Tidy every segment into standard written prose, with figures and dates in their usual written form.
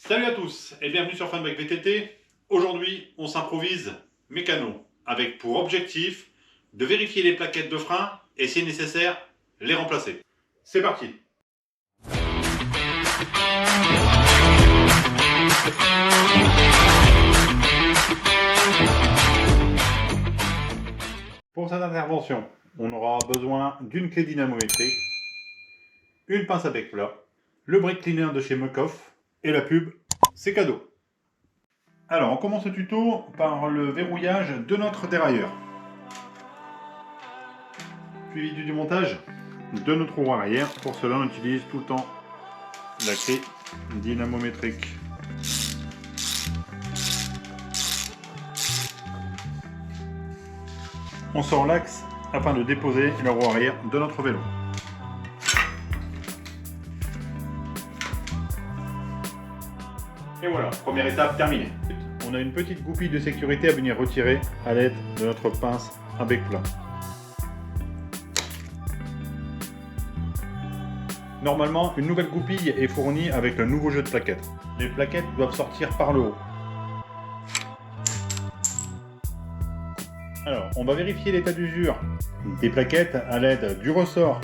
Salut à tous et bienvenue sur Funbike VTT. Aujourd'hui, on s'improvise mécano avec pour objectif de vérifier les plaquettes de frein et si nécessaire, les remplacer. C'est parti. Pour cette intervention, on aura besoin d'une clé dynamométrique, une pince à bec plat, le brake cleaner de chez Muc-Off et la pub, c'est cadeau. Alors, on commence le tuto par le verrouillage de notre dérailleur. Puis du démontage de notre roue arrière. Pour cela, on utilise tout le temps la clé dynamométrique. On sort l'axe afin de déposer la roue arrière de notre vélo. Et voilà, première étape terminée. On a une petite goupille de sécurité à venir retirer à l'aide de notre pince à bec plat. Normalement, une nouvelle goupille est fournie avec le nouveau jeu de plaquettes. Les plaquettes doivent sortir par le haut. Alors, on va vérifier l'état d'usure des plaquettes à l'aide du ressort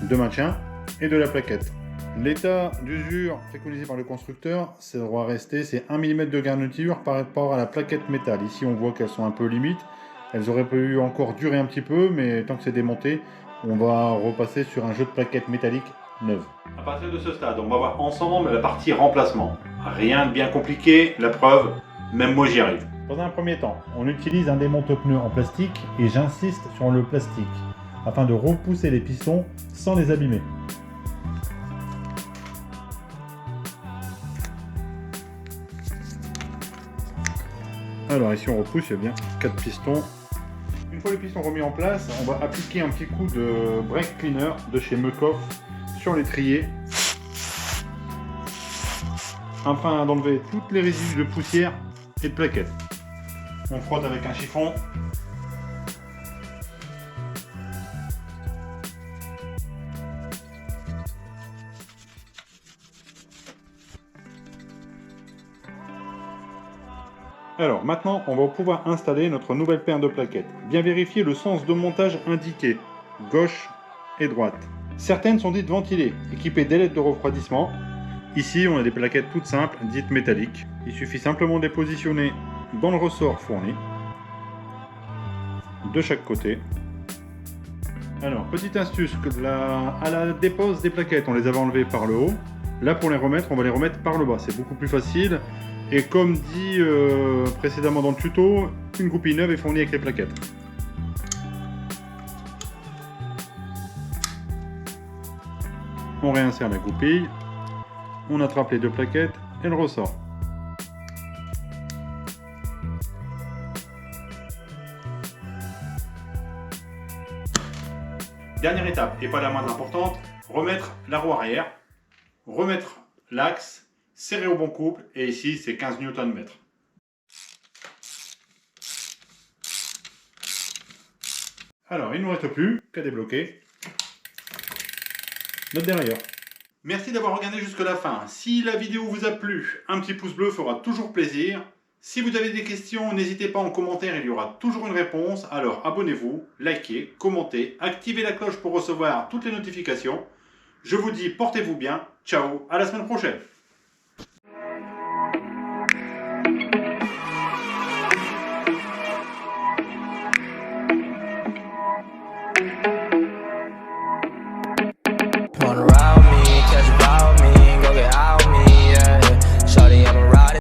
de maintien et de la plaquette. L'état d'usure préconisé par le constructeur, ça doit rester, c'est 1 mm de garniture par rapport à la plaquette métal. Ici, on voit qu'elles sont un peu limites. Elles auraient pu encore durer un petit peu, mais tant que c'est démonté, on va repasser sur un jeu de plaquettes métalliques neuves. À partir de ce stade, on va voir ensemble la partie remplacement. Rien de bien compliqué, la preuve, même moi j'y arrive. Dans un premier temps, on utilise un démonte-pneus en plastique et j'insiste sur le plastique afin de repousser les pistons sans les abîmer. Alors ici on repousse, il y a bien 4 pistons. Une fois les pistons remis en place, on va appliquer un petit coup de brake cleaner de chez Muc-Off sur l'étrier afin d'enlever toutes les résidus de poussière et de plaquettes. On frotte avec un chiffon. Alors maintenant, on va pouvoir installer notre nouvelle paire de plaquettes. Bien vérifier le sens de montage indiqué, gauche et droite. Certaines sont dites ventilées, équipées d'ailettes de refroidissement. Ici, on a des plaquettes toutes simples, dites métalliques. Il suffit simplement de les positionner dans le ressort fourni, de chaque côté. Alors, petite astuce, à la dépose des plaquettes, on les avait enlevées par le haut. Là, pour les remettre, on va les remettre par le bas. C'est beaucoup plus facile. Et comme dit précédemment dans le tuto, une goupille neuve est fournie avec les plaquettes. On réinsère la goupille, on attrape les deux plaquettes et le ressort. Dernière étape, et pas la moindre importante, remettre la roue arrière, remettre l'axe, serrer au bon couple, et ici c'est 15 Nm. Alors, il ne nous reste plus qu'à débloquer notre dérailleur. Merci d'avoir regardé jusqu'à la fin. Si la vidéo vous a plu, un petit pouce bleu fera toujours plaisir. Si vous avez des questions, n'hésitez pas en commentaire, il y aura toujours une réponse. Alors abonnez-vous, likez, commentez, activez la cloche pour recevoir toutes les notifications. Je vous dis portez-vous bien, ciao, à la semaine prochaine. Run around